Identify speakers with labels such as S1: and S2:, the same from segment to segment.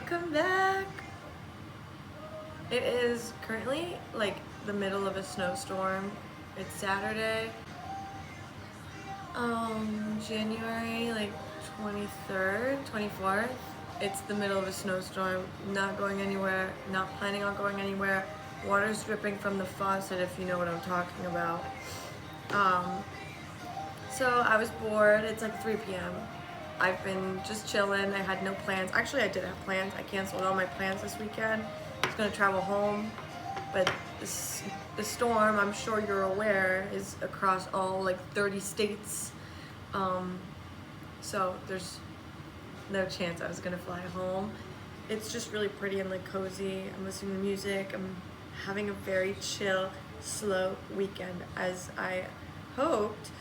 S1: Welcome back. It is currently like the middle of a snowstorm. It's Saturday, January like 23rd, 24th. It's the middle of a snowstorm, not going anywhere, not planning on going anywhere. Water's dripping from the faucet, if you know what I'm talking about. So I was bored. It's like 3 p.m. I've been just chilling. I had no plans. Actually, I did have plans. I canceled all my plans this weekend. I was gonna travel home, but the storm, I'm sure you're aware, is across all like 30 states. So there's no chance I was gonna fly home. It's just really pretty and like cozy. I'm listening to music. I'm having a very chill, slow weekend as I hoped.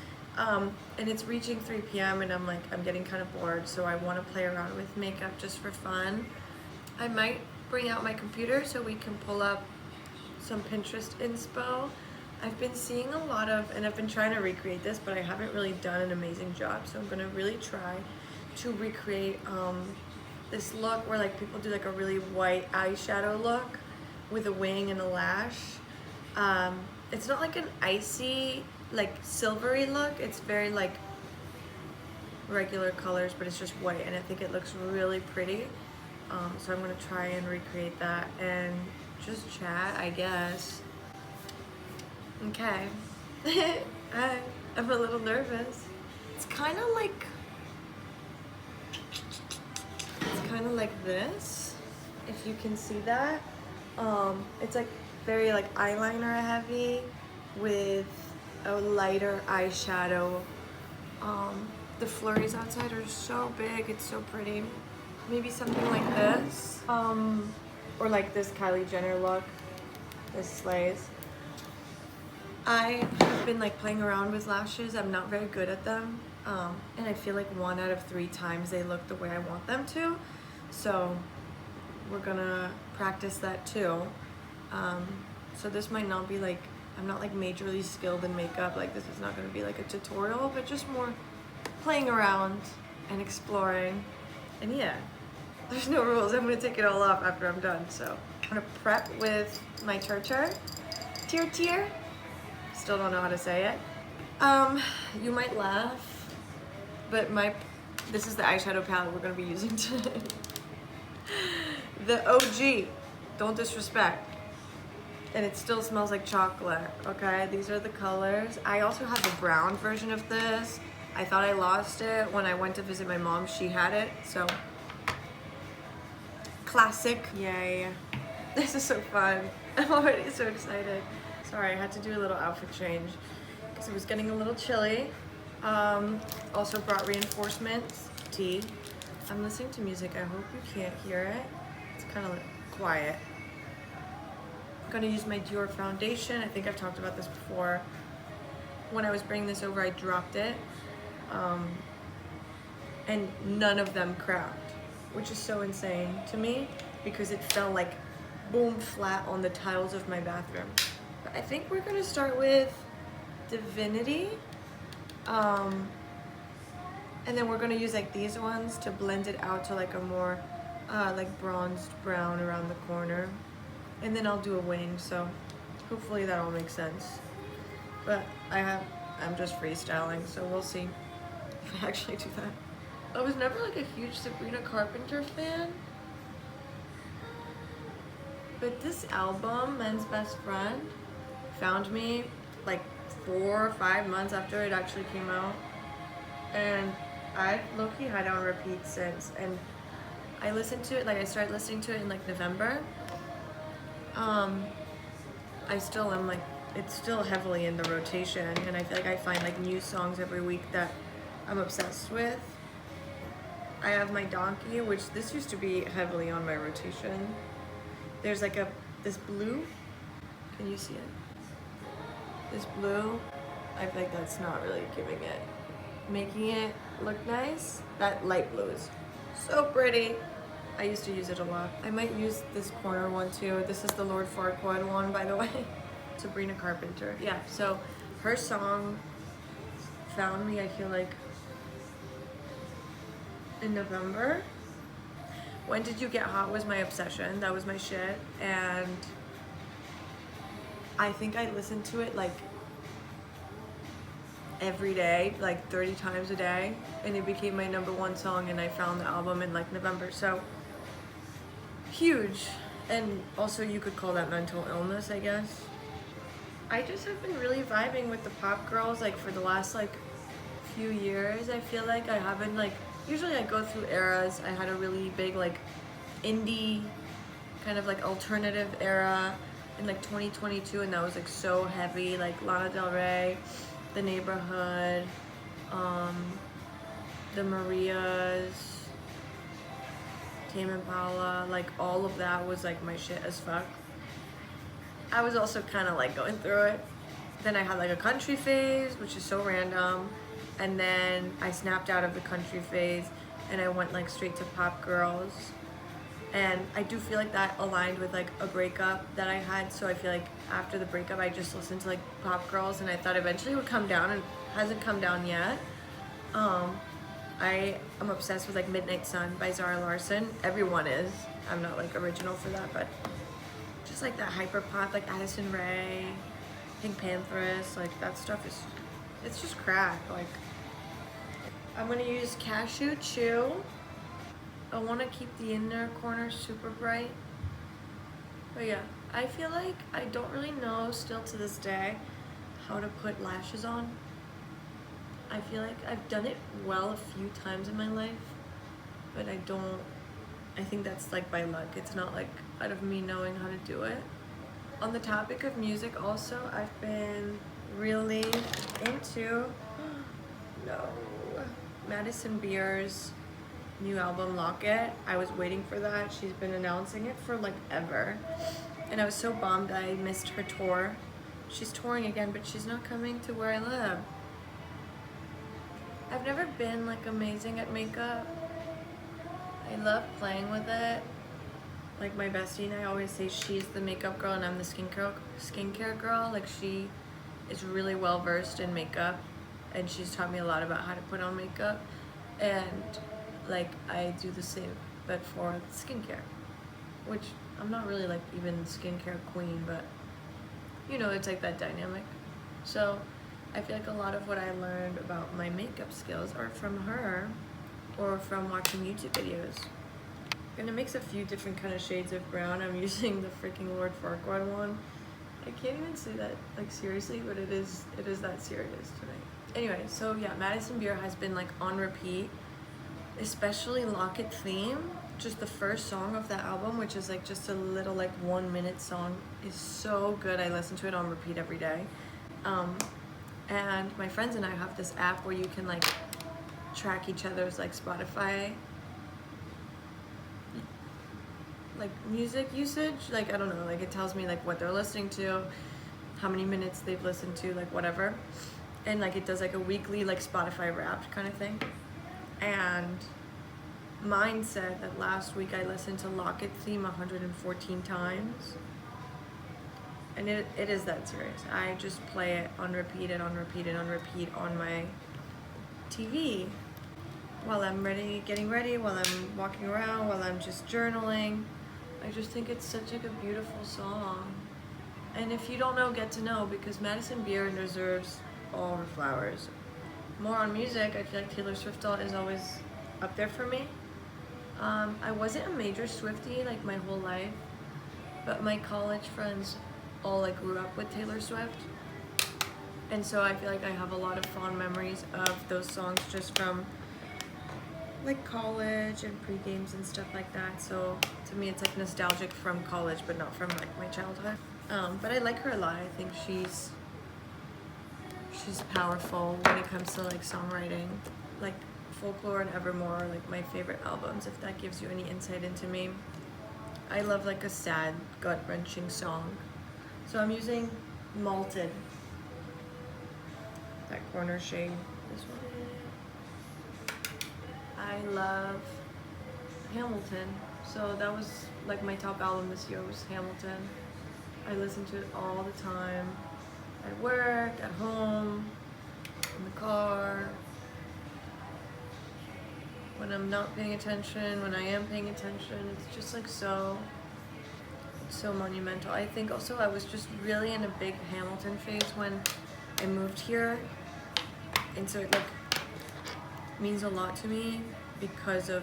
S1: And it's reaching 3 p.m. and I'm getting kind of bored, so I want to play around with makeup just for fun. I might bring out my computer so we can pull up some Pinterest inspo. I've been seeing a lot of, and I've been trying to recreate this, but I haven't really done an amazing job, so I'm gonna really try to recreate this look where like people do like a really white eyeshadow look with a wing and a lash. It's not like an icy, like silvery look. It's very like regular colors, but it's just white, and I think it looks really pretty. So I'm gonna try and recreate that and just chat, I guess. Okay. I'm a little nervous. It's kind of like this, if you can see that. It's like very like eyeliner heavy with a lighter eyeshadow. The flurries outside are so big, it's so pretty. Maybe something like this, or like this Kylie Jenner look. This slays. I have been like playing around with lashes. I'm not very good at them, and I feel like 1 out of 3 times they look the way I want them to. So we're gonna practice that too. So this might not be like, I'm not like majorly skilled in makeup. Like this is not gonna be like a tutorial, but just more playing around and exploring. And yeah, there's no rules. I'm gonna take it all off after I'm done. So I'm gonna prep with my Tier. Still don't know how to say it. You might laugh, but this is the eyeshadow palette we're gonna be using today. The OG, don't disrespect. And it still smells like chocolate, okay? These are the colors. I also have the brown version of this. I thought I lost it when I went to visit my mom. She had it, so. Classic, yay. This is so fun. I'm already so excited. Sorry, I had to do a little outfit change because it was getting a little chilly. Also brought reinforcements, tea. I'm listening to music, I hope you can't hear it. It's kind of like quiet. I'm gonna use my Dior foundation. I think I've talked about this before. When I was bringing this over, I dropped it. And none of them cracked, which is so insane to me because it fell like boom flat on the tiles of my bathroom. But I think we're gonna start with Divinity. And then we're gonna use like these ones to blend it out to like a more like bronzed brown around the corner. And then I'll do a wing, so hopefully that all makes sense. But I'm just freestyling, so we'll see if I actually do that. I was never like a huge Sabrina Carpenter fan, but this album, Men's Best Friend, found me like 4 or 5 months after it actually came out, and I low-key had it on repeat since. And I listened to it, like I started listening to it in like November. I still am like, it's still heavily in the rotation, and I feel like I find like new songs every week that I'm obsessed with. I have my Donkey, which this used to be heavily on my rotation. There's like this blue, can you see it? This blue, I feel like that's not really making it look nice. That light blue is so pretty. I used to use it a lot. I might use this corner one too. This is the Lord Farquaad one, by the way. Sabrina Carpenter. Yeah, so her song found me, I feel like, in November. When Did You Get Hot was my obsession. That was my shit. And I think I listened to it like every day, like 30 times a day, and it became my #1 song, and I found the album in like November. So huge. And also you could call that mental illness, I guess. I just have been really vibing with the pop girls like for the last like few years. I feel like I haven't like, usually I go through eras. I had a really big like indie kind of like alternative era in like 2022, and that was like so heavy, like Lana Del Rey, The Neighborhood, the Marias, Tame Impala, like all of that was like my shit as fuck. I was also kind of like going through it. Then I had like a country phase, which is so random, and then I snapped out of the country phase and I went like straight to pop girls. And I do feel like that aligned with like a breakup that I had, so I feel like after the breakup I just listened to like pop girls, and I thought eventually it would come down, and hasn't come down yet. I am obsessed with like Midnight Sun by Zara Larsson. Everyone is. I'm not like original for that, but just like that hyper pop, like Addison Rae, Pink Panthers, like that stuff is, it's just crack. Like, I'm gonna use Cashew Chew. I want to keep the inner corner super bright. But yeah, I feel like I don't really know still to this day how to put lashes on. I feel like I've done it well a few times in my life, but I think that's like by luck. It's not like out of me knowing how to do it. On the topic of music also, I've been really into Madison Beer's new album Locket. I was waiting for that. She's been announcing it for like ever, and I was so bummed I missed her tour. She's touring again, but she's not coming to where I live. I've never been like amazing at makeup. I love playing with it. Like my bestie and I always say she's the makeup girl and I'm the skincare girl. Like she is really well versed in makeup, and she's taught me a lot about how to put on makeup, and like I do the same but for skincare, which I'm not really like even skincare queen, but you know, it's like that dynamic. So I feel like a lot of what I learned about my makeup skills are from her or from watching YouTube videos. And it makes a few different kind of shades of brown. I'm using the freaking Lord Farquaad one. I can't even say that like seriously, but it is that serious tonight. Anyway, so yeah, Madison Beer has been like on repeat, especially Locket Theme. Just the first song of that album, which is like just a little like 1-minute song, is so good. I listen to it on repeat every day. And my friends and I have this app where you can like track each other's like Spotify like music usage. Like I don't know, like it tells me like what they're listening to, how many minutes they've listened to, like whatever. And like it does like a weekly like Spotify Wrapped kind of thing. And mine said that last week I listened to Locket Theme 114 times. And it is that serious. I just play it on repeat and on repeat and on repeat on my TV while I'm getting ready, while I'm walking around, while I'm just journaling. I just think it's such like a beautiful song. And if you don't know, get to know, because Madison Beer deserves all her flowers. More on music, I feel like Taylor Swift is always up there for me. I wasn't a major Swiftie like my whole life, but my college friends all like grew up with Taylor Swift, and so I feel like I have a lot of fond memories of those songs just from like college and pre-games and stuff like that. So to me it's like nostalgic from college, but not from like my childhood. But I like her a lot. I think she's powerful when it comes to like songwriting. Like Folklore and Evermore are like my favorite albums, if that gives you any insight into me. I love like a sad, gut-wrenching song. So I'm using Malted, that corner shade, this one. I love Hamilton, so that was like my top album this year was Hamilton. I listen to it all the time, at work, at home, in the car, when I'm not paying attention, when I am paying attention. It's just like so monumental. I think also I was just really in a big Hamilton phase when I moved here, and so it like means a lot to me because of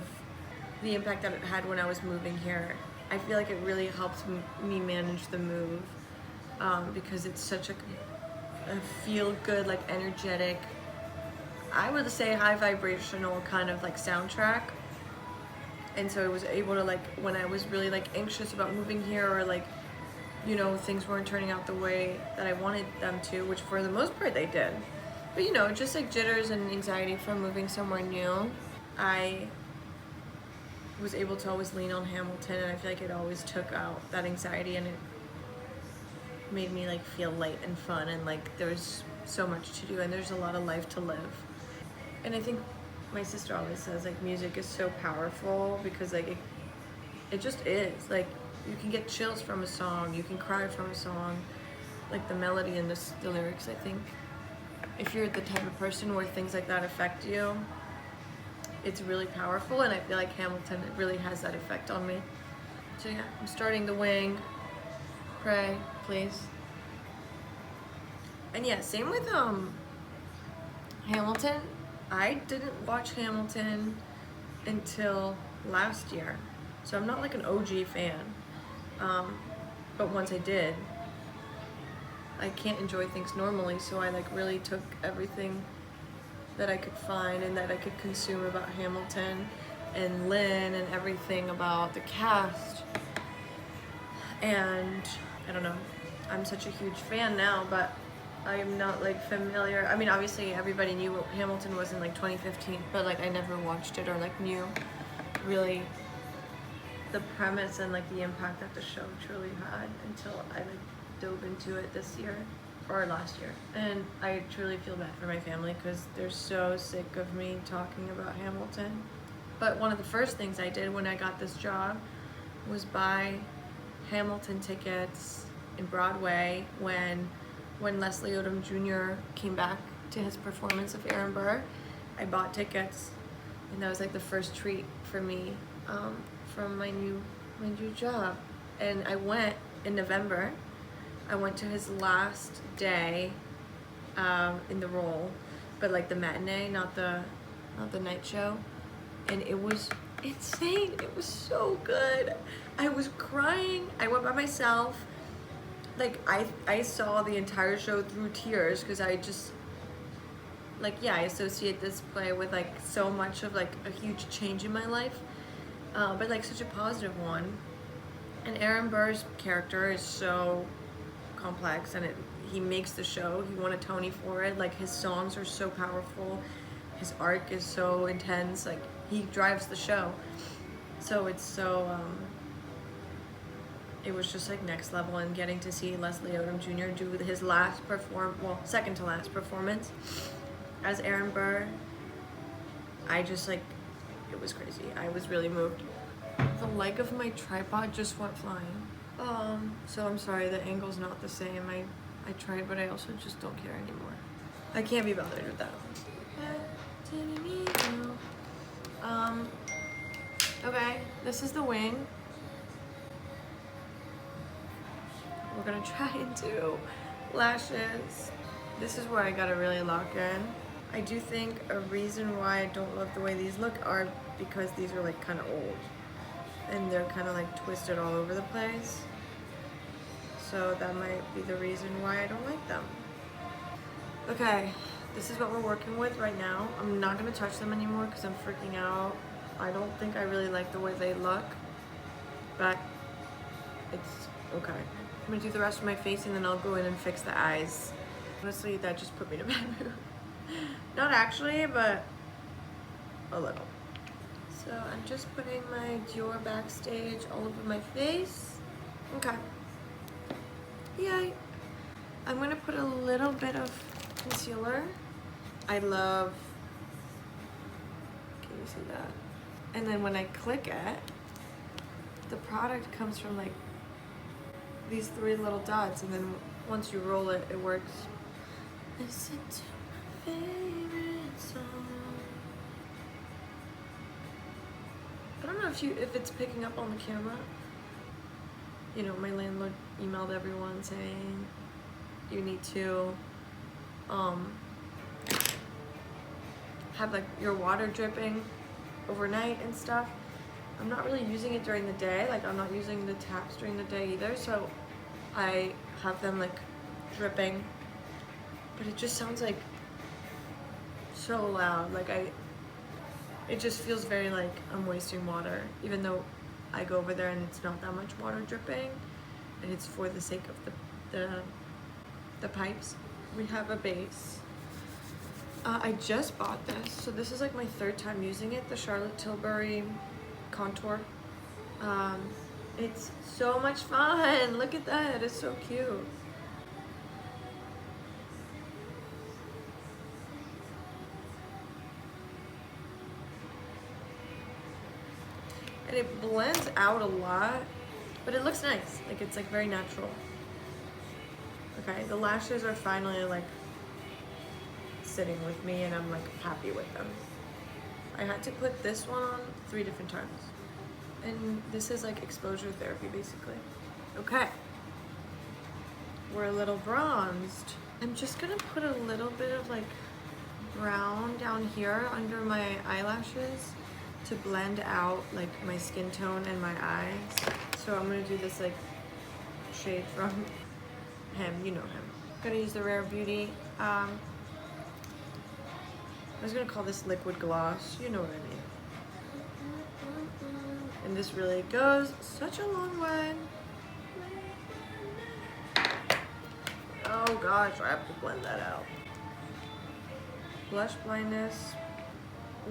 S1: the impact that it had when I was moving here. I feel like it really helped me manage the move, because it's such a feel good, like energetic, I would say high vibrational kind of like soundtrack. And so I was able to, like, when I was really like anxious about moving here, or like, you know, things weren't turning out the way that I wanted them to, which for the most part they did, but you know, just like jitters and anxiety from moving somewhere new, I was able to always lean on Hamilton, and I feel like it always took out that anxiety, and it made me like feel light and fun, and like there's so much to do, and there's a lot of life to live. And I think my sister always says like music is so powerful because like it just is. Like you can get chills from a song, you can cry from a song, like the melody and the lyrics. I think if you're the type of person where things like that affect you, it's really powerful, and I feel like Hamilton really has that effect on me. So yeah, I'm starting the wing. Pray, please. And yeah, same with Hamilton. I didn't watch Hamilton until last year, so I'm not like an OG fan. But once I did, I can't enjoy things normally, so I like really took everything that I could find and that I could consume about Hamilton and Lynn and everything about the cast. And I don't know, I'm such a huge fan now, but I am not like familiar. I mean, obviously everybody knew what Hamilton was in like 2015, but like I never watched it or like knew really the premise and like the impact that the show truly had until I like dove into it this year or last year. And I truly feel bad for my family because they're so sick of me talking about Hamilton. But one of the first things I did when I got this job was buy Hamilton tickets in Broadway when Leslie Odom Jr. came back to his performance of Aaron Burr. I bought tickets, and that was like the first treat for me from my new job. And I went in November. I went to his last day in the role, but like the matinee, not the night show, and it was insane. It was so good. I was crying. I went by myself. Like I saw the entire show through tears because I just like, yeah, I associate this play with like so much of like a huge change in my life, but like such a positive one. And Aaron Burr's character is so complex, and he makes the show. He won a Tony for it. Like his songs are so powerful, his arc is so intense, like he drives the show. So it's so it was just like next level, and getting to see Leslie Odom Jr. do his second to last performance as Aaron Burr, I just like, it was crazy. I was really moved. The leg of my tripod just went flying. So I'm sorry, the angle's not the same. I tried, but I also just don't care anymore. I can't be bothered with that. Okay, this is the wing. We're gonna try and do lashes. This is where I gotta really lock in. I do think a reason why I don't love the way these look are because these are like kind of old, and they're kind of like twisted all over the place. So that might be the reason why I don't like them. Okay, this is what we're working with right now. I'm not gonna touch them anymore because I'm freaking out. I don't think I really like the way they look, but it's okay. I'm gonna do the rest of my face and then I'll go in and fix the eyes. Honestly, that just put me in a bad mood. Not actually, but a little. So I'm just putting my Dior Backstage all over my face. Okay. Yay. I'm gonna put a little bit of concealer. I love, can you see that? And then when I click it, the product comes from like these 3 little dots, and then once you roll it, it works. Listen to my favorite song. if it's picking up on the camera. You know, my landlord emailed everyone saying you need to have like your water dripping overnight and stuff. I'm not really using it during the day. Like, I'm not using the taps during the day either, so I have them like dripping, but it just sounds like so loud. Like, it just feels very like I'm wasting water, even though I go over there and it's not that much water dripping, and it's for the sake of the pipes. We have a base. I just bought this, so this is like my third time using it, the Charlotte Tilbury contour. It's so much fun. Look at that, it's so cute. And it blends out a lot, but it looks nice. Like, it's like very natural. Okay, the lashes are finally like sitting with me, and I'm like happy with them. I had to put this one on 3 different times, and this is like exposure therapy basically. Okay, we're a little bronzed. I'm just gonna put a little bit of like brown down here under my eyelashes to blend out like my skin tone and my eyes. So I'm gonna do this like shade from him, you know him. I'm gonna use the Rare Beauty. I was gonna call this liquid gloss, you know what I mean. And this really goes such a long way. Oh gosh, I have to blend that out. Blush blindness.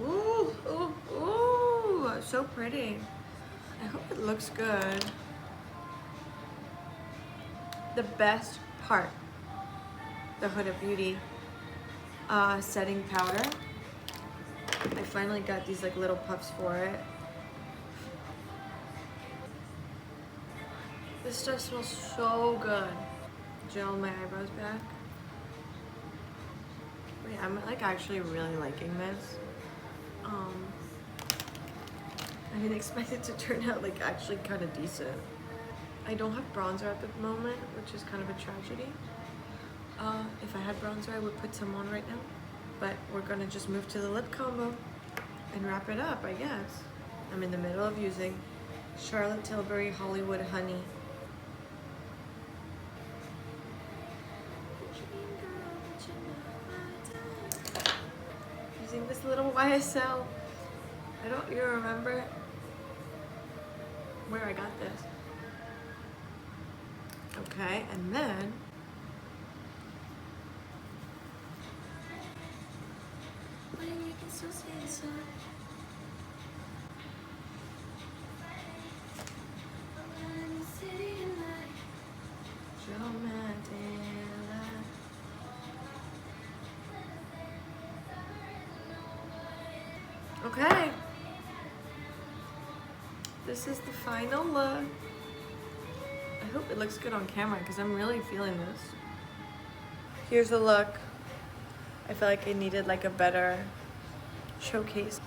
S1: Ooh, ooh, ooh, so pretty. I hope it looks good. The best part, the Huda Beauty setting powder. I finally got these like little puffs for it. This stuff smells so good. Gel my eyebrows back. Wait, I'm like actually really liking this. I didn't expect it to turn out like actually kind of decent. I don't have bronzer at the moment, which is kind of a tragedy. If I had bronzer, I would put some on right now. But we're gonna just move to the lip combo and wrap it up, I guess. I'm in the middle of using Charlotte Tilbury Hollywood Honey. Using this little YSL. I don't even remember where I got this. Okay, and then okay, this is the final look. I hope it looks good on camera because I'm really feeling this. Here's the look. I feel like it needed like a better showcase.